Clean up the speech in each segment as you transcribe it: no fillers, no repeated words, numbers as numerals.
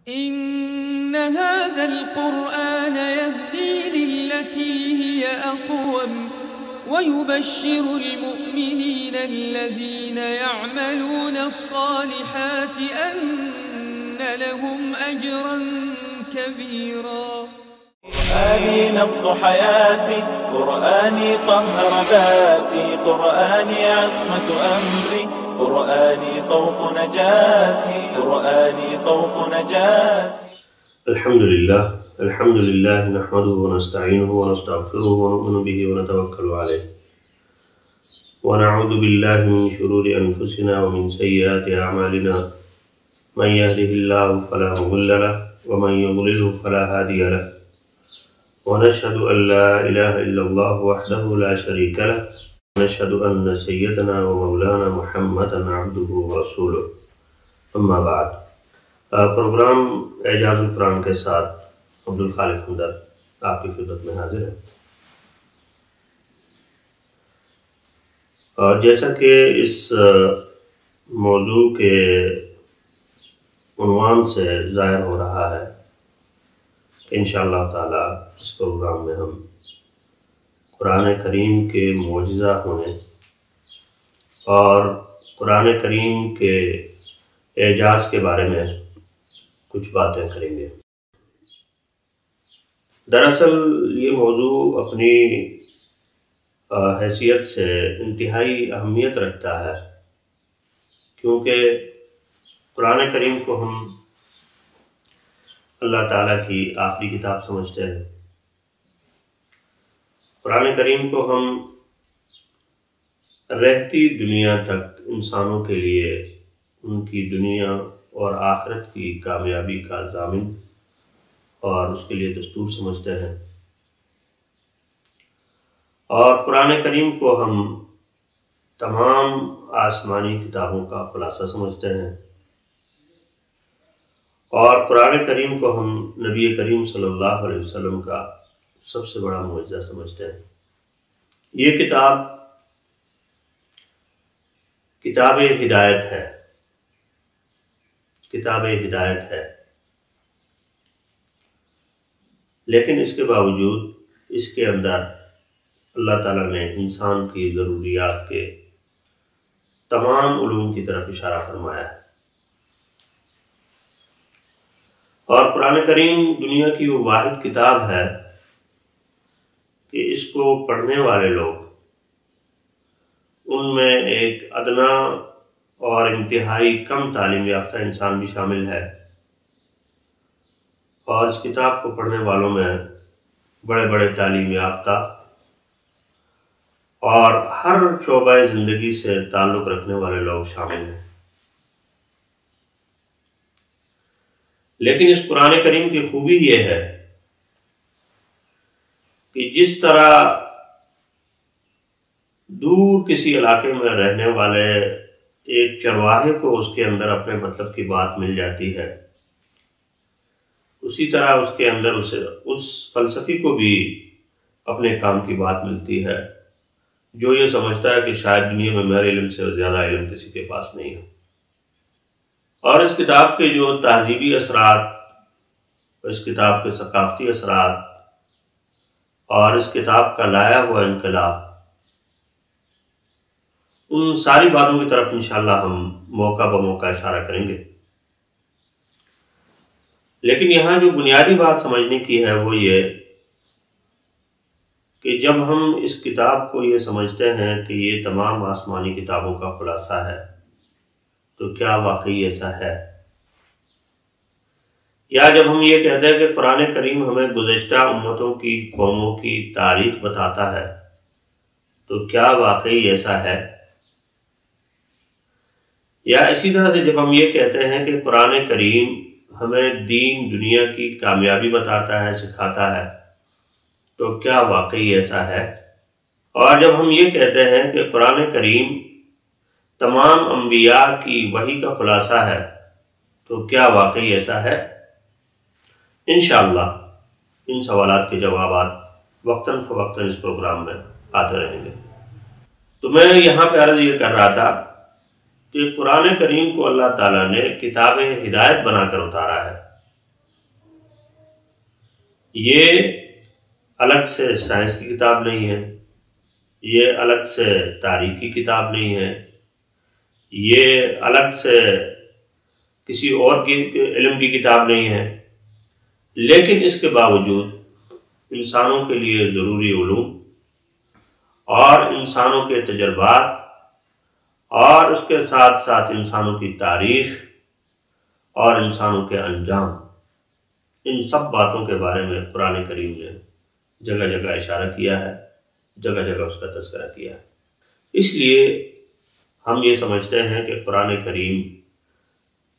إن هذا القرآن يهدي للتي هي أقوم ويبشر المؤمنين الذين يعملون الصالحات أن لهم أجرا كبيرا. قرآني نبض حياتي، قرآني طهر ذاتي، قرآني عصمة أمري، قرآني طوق نجاتي، قرآني طوق نجاتي. الحمد لله نحمده ونستعينه ونستغفره ونؤمن به ونتوكل عليه ونعوذ بالله من شرور أنفسنا ومن سيئات أعمالنا، من يهده الله فلا مضل له ومن يضلله فلا هادي له، ونشهد أن لا إله إلا الله وحده لا شريك له، ونشهد أن سيدنا ومولانا محمدا عبده ورسوله، اما بعد. پروگرام اعجاز القرآن کے ساتھ عبدالخالق ہمدرد آپ کی خدمت میں حاضر ہے. اور جیسا کہ اس موضوع کے عنوان سے ظاہر ہو رہا ہے کہ انشاءاللہ تعالی اس پروگرام میں ہم قرآن کریم کے معجزہ ہونے اور قرآن کریم کے اعجاز کے بارے میں کچھ باتیں کریں گے. دراصل یہ موضوع اپنی حیثیت سے انتہائی اہمیت رکھتا ہے، کیونکہ قرآن کریم کو ہم اللہ تعالیٰ کی آخری کتاب سمجھتے ہیں. قرآن کریم کو ہم رہتی دنیا تک انسانوں کے لیے ان کی دنیا اور آخرت کی کامیابی کا ضامن اور اس کے لیے دستور سمجھتے ہیں. اور قرآن کریم کو ہم تمام آسمانی کتابوں کا خلاصہ سمجھتے ہیں، اور قرآن کریم کو ہم نبی کریم صلی اللہ علیہ وسلم کا سب سے بڑا معجزہ سمجھتے ہیں. یہ کتاب ہدایت ہے، لیکن اس کے باوجود اس کے اندر اللہ تعالیٰ نے انسان کی ضروریات کے تمام علوم کی طرف اشارہ فرمایا ہے. اور قرآن کریم دنیا کی وہ واحد کتاب ہے کہ اس کو پڑھنے والے لوگ ان میں ایک ادنا اور انتہائی کم تعلیم یافتہ انسان بھی شامل ہے، اور اس کتاب کو پڑھنے والوں میں بڑے بڑے تعلیم یافتہ اور ہر شعبہ زندگی سے تعلق رکھنے والے لوگ شامل ہیں. لیکن اس قرآن کریم کی خوبی یہ ہے کہ جس طرح دور کسی علاقے میں رہنے والے ایک چرواہے کو اس کے اندر اپنے مطلب کی بات مل جاتی ہے، اسی طرح اس کے اندر اس فلسفی کو بھی اپنے کام کی بات ملتی ہے جو یہ سمجھتا ہے کہ شاید دنیا میں میرے علم سے زیادہ علم کسی کے پاس نہیں ہے. اور اس کتاب کے جو تہذیبی اثرات، اس کتاب کے ثقافتی اثرات اور اس کتاب کا لایا ہوا انقلاب، ان ساری باتوں کی طرف انشاءاللہ ہم موقع بموقع اشارہ کریں گے. لیکن یہاں جو بنیادی بات سمجھنے کی ہے وہ یہ کہ جب ہم اس کتاب کو یہ سمجھتے ہیں کہ یہ تمام آسمانی کتابوں کا خلاصہ ہے، تو کیا واقعی ایسا ہے؟ یا جب ہم یہ کہتے ہیں کہ قرآن کریم ہمیں گزشتہ امتوں کی قوموں کی تاریخ بتاتا ہے، تو کیا واقعی ایسا ہے؟ یا اسی طرح سے جب ہم یہ کہتے ہیں کہ قرآن کریم ہمیں دین دنیا کی کامیابی بتاتا ہے، سکھاتا ہے، تو کیا واقعی ایسا ہے؟ اور جب ہم یہ کہتے ہیں کہ قرآن کریم تمام انبیاء کی وحی کا خلاصہ ہے، تو کیا واقعی ایسا ہے؟ انشاءاللہ ان سوالات کے جوابات وقتاً فوقتاً اس پروگرام میں آتے رہیں گے. تو میں یہاں پہ عرض یہ کر رہا تھا کہ قرآن کریم کو اللہ تعالیٰ نے کتاب ہدایت بنا کر اتارا ہے. یہ الگ سے سائنس کی کتاب نہیں ہے، یہ الگ سے تاریخ کی کتاب نہیں ہے، یہ الگ سے کسی اور کی علم کی کتاب نہیں ہے، لیکن اس کے باوجود انسانوں کے لیے ضروری علوم اور انسانوں کے تجربات اور اس کے ساتھ ساتھ انسانوں کی تاریخ اور انسانوں کے انجام، ان سب باتوں کے بارے میں قرآن کریم نے جگہ جگہ اشارہ کیا ہے، جگہ جگہ اس کا تذکرہ کیا ہے۔ اس لیے ہم یہ سمجھتے ہیں کہ قرآن کریم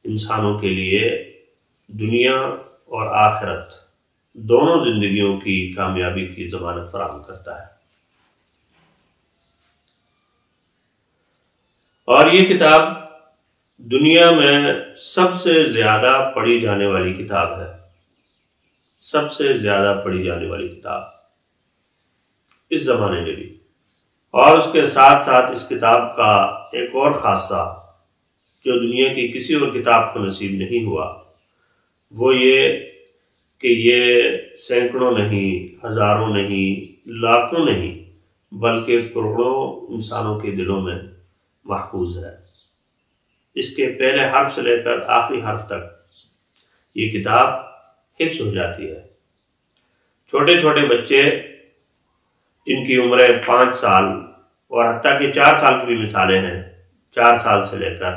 انسانوں کے لیے دنیا اور آخرت دونوں زندگیوں کی کامیابی کی ضمانت فراہم کرتا ہے۔ اور یہ کتاب دنیا میں سب سے زیادہ پڑھی جانے والی کتاب ہے، سب سے زیادہ پڑھی جانے والی کتاب اس زمانے میں بھی۔ اور اس کے ساتھ ساتھ اس کتاب کا ایک اور خاصہ جو دنیا کی کسی اور کتاب کو نصیب نہیں ہوا، وہ یہ کہ یہ سینکڑوں نہیں، ہزاروں نہیں، لاکھوں نہیں، بلکہ کروڑوں انسانوں کے دلوں میں محفوظ ہے۔ اس کے پہلے حرف سے لے کر آخری حرف تک یہ کتاب حفظ ہو جاتی ہے۔ چھوٹے چھوٹے بچے جن کی عمریں 5 سال اور حتیٰ کہ 4 سال کی بھی مثالیں ہیں، 4 سال سے لے کر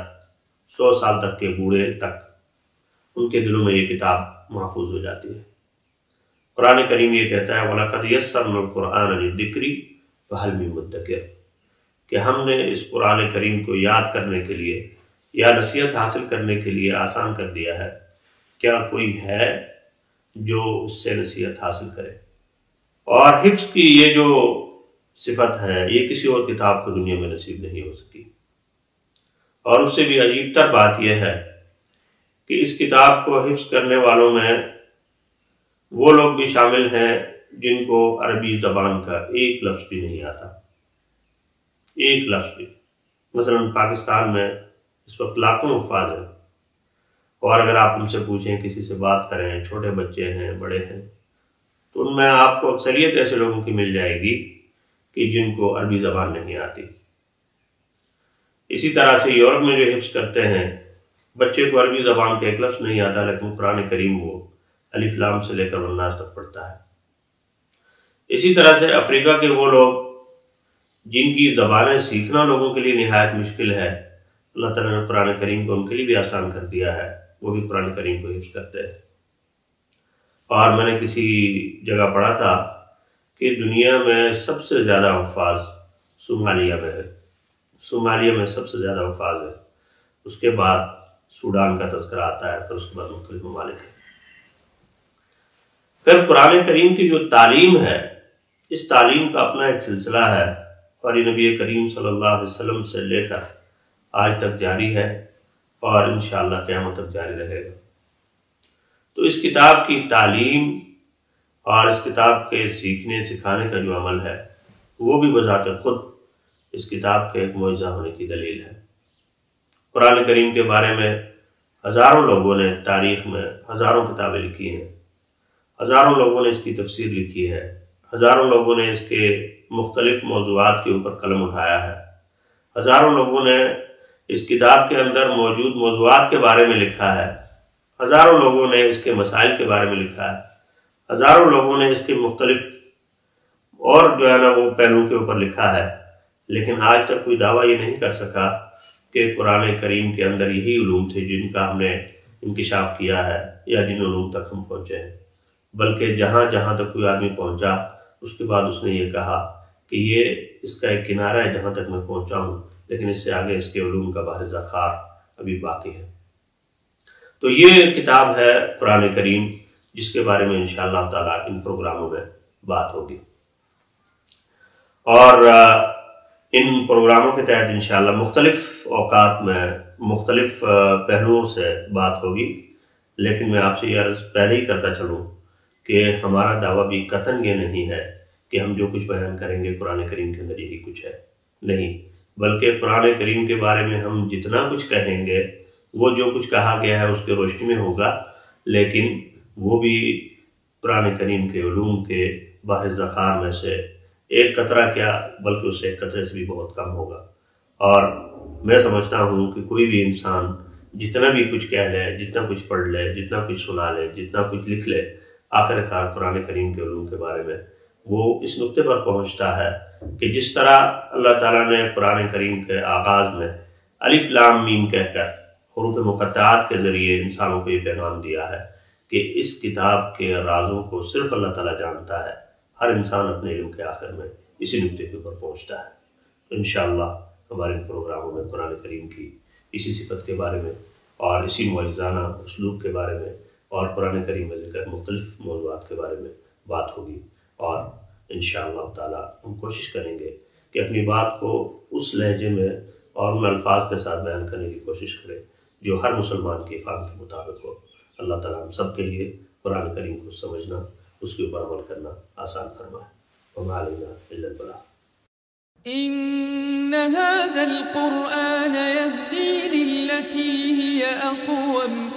100 سال تک کے بوڑھے تک، ان کے دلوں میں یہ کتاب محفوظ ہو جاتی ہے۔ قرآن کریم یہ کہتا ہے وَلَقَدْ يَسَّرْنَا الْقُرْآنَ لِلذِّكْرِ فَهَلْ مِن مُدَّكِرٍ، کہ ہم نے اس قرآن کریم کو یاد کرنے کے لیے یا نصیحت حاصل کرنے کے لیے آسان کر دیا ہے، کیا کوئی ہے جو اس سے نصیحت حاصل کرے؟ اور حفظ کی یہ جو صفت ہے یہ کسی اور کتاب کو دنیا میں نصیب نہیں ہو سکی۔ اور اس سے بھی عجیب تر بات یہ ہے کہ اس کتاب کو حفظ کرنے والوں میں وہ لوگ بھی شامل ہیں جن کو عربی زبان کا ایک لفظ بھی نہیں آتا، ایک لفظ بھی۔ مثلا پاکستان میں اس وقت لاکھوں الفاظ ہیں، اور اگر آپ ان سے پوچھیں، کسی سے بات کریں، چھوٹے بچے ہیں، بڑے ہیں، تو ان میں آپ کو اکثریت ایسے لوگوں کی مل جائے گی کہ جن کو عربی زبان نہیں آتی۔ اسی طرح سے یورپ میں جو حفظ کرتے ہیں، بچے کو عربی زبان کا ایک لفظ نہیں آتا، لیکن قرآن کریم وہ الف لام سے لے کر والناس تک پڑھتا ہے۔ اسی طرح سے افریقہ کے وہ لوگ جن کی زبانیں سیکھنا لوگوں کے لیے نہایت مشکل ہے، اللہ تعالیٰ نے قرآن کریم کو ان کے لیے بھی آسان کر دیا ہے، وہ بھی قرآن کریم کو حفظ کرتے ہیں۔ اور میں نے کسی جگہ پڑھا تھا کہ دنیا میں سب سے زیادہ حفاظ صومالیہ میں ہے، صومالیہ میں سب سے زیادہ حفاظ ہے، اس کے بعد سوڈان کا تذکرہ آتا ہے، پھر اس کے بعد مختلف ممالک ہیں۔ پھر قرآن کریم کی جو تعلیم ہے، اس تعلیم کا اپنا ایک سلسلہ ہے، اور یہ نبی کریم صلی اللہ علیہ وسلم سے لے کر آج تک جاری ہے، اور انشاءاللہ قیامت تک جاری رہے گا۔ تو اس کتاب کی تعلیم اور اس کتاب کے سیکھنے سکھانے کا جو عمل ہے، وہ بھی بذات خود اس کتاب کے ایک معجزہ ہونے کی دلیل ہے۔ قرآن کریم کے بارے میں ہزاروں لوگوں نے تاریخ میں ہزاروں کتابیں لکھی ہیں، ہزاروں لوگوں نے اس کی تفسیر لکھی ہے، ہزاروں لوگوں نے اس کے مختلف موضوعات کے اوپر قلم اٹھایا ہے، ہزاروں لوگوں نے اس کتاب کے اندر موجود موضوعات کے بارے میں لکھا ہے، ہزاروں لوگوں نے اس کے مسائل کے بارے میں لکھا ہے، ہزاروں لوگوں نے اس کے مختلف اور جو ہے نا وہ پہلوؤں کے اوپر لکھا ہے، لیکن آج تک کوئی دعویٰ یہ نہیں کر سکا کہ قرآن کریم کے اندر یہی علوم تھے جن کا ہم نے انکشاف کیا ہے یا جن علوم تک ہم پہنچے ہیں، بلکہ جہاں جہاں تک کوئی آدمی پہنچا اس کے بعد اس نے یہ کہا کہ یہ اس کا ایک کنارہ ہے جہاں تک میں پہنچا ہوں، لیکن اس سے آگے اس کے علوم کا بارزہ خار ابھی باقی ہے۔ تو یہ کتاب ہے قرآن کریم، جس کے بارے میں انشاءاللہ تعالیٰ ان پروگراموں میں بات ہوگی، اور ان پروگراموں کے تحت انشاءاللہ مختلف اوقات میں مختلف پہلوؤں سے بات ہوگی، لیکن میں آپ سے یہ عرض پہلے ہی کرتا چلوں کہ ہمارا دعویٰ بھی قطعاً یہ نہیں ہے کہ ہم جو کچھ بیان کریں گے قرآن کریم کے اندر یہی کچھ ہے، نہیں، بلکہ قرآن کریم کے بارے میں ہم جتنا کچھ کہیں گے وہ جو کچھ کہا گیا ہے اس کے روشنی میں ہوگا، لیکن وہ بھی قرآن کریم کے علوم کے بحر ذخار میں سے ایک قطرہ کیا بلکہ اس ایک قطرے سے بھی بہت کم ہوگا۔ اور میں سمجھتا ہوں کہ کوئی بھی انسان جتنا بھی کچھ کہہ لے، جتنا کچھ پڑھ لے، جتنا کچھ سنا لے، جتنا کچھ لکھ لے، آخر کار قرآن کریم کے علوم کے بارے میں وہ اس نقطے پر پہنچتا ہے کہ جس طرح اللہ تعالیٰ نے قرآن کریم کے آغاز میں الف لام میم کہہ کر حروف مقطعات کے ذریعے انسانوں کو یہ پیغام دیا ہے کہ اس کتاب کے رازوں کو صرف اللہ تعالیٰ جانتا ہے، ہر انسان اپنے علم کے آخر میں اسی نقطے کے اوپر پہنچتا ہے۔ تو انشاءاللہ ہمارے پروگراموں میں قرآن کریم کی اسی صفت کے بارے میں اور اسی معجزانہ اسلوب کے بارے میں اور قرآن کریم میں ذکر مختلف موضوعات کے بارے میں بات ہوگی، اور انشاءاللہ تعالیٰ ہم کوشش کریں گے کہ اپنی بات کو اس لہجے میں اور ان الفاظ کے ساتھ بیان کرنے کی کوشش کریں جو ہر مسلمان کے فہم کے مطابق ہو۔ اللہ تعالیٰ ہم سب کے لیے قرآن کریم کو سمجھنا، اس کے اوپر عمل کرنا آسان فرمائے۔ وما علینا الا البلاغ۔ إن هذا القرآن يهدي للتي هي أقوم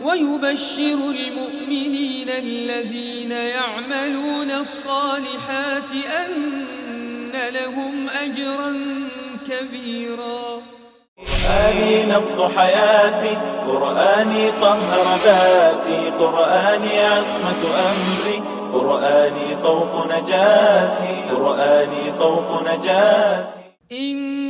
ويبشر المؤمنين الذين يعملون الصالحات أن لهم أجرا كبيرا۔ قرآني نبض حياتي، قرآني طهر ذاتي، قرآني عصمة أمري، قرآني طوق نجاتي، قرآني طوق نجاتي۔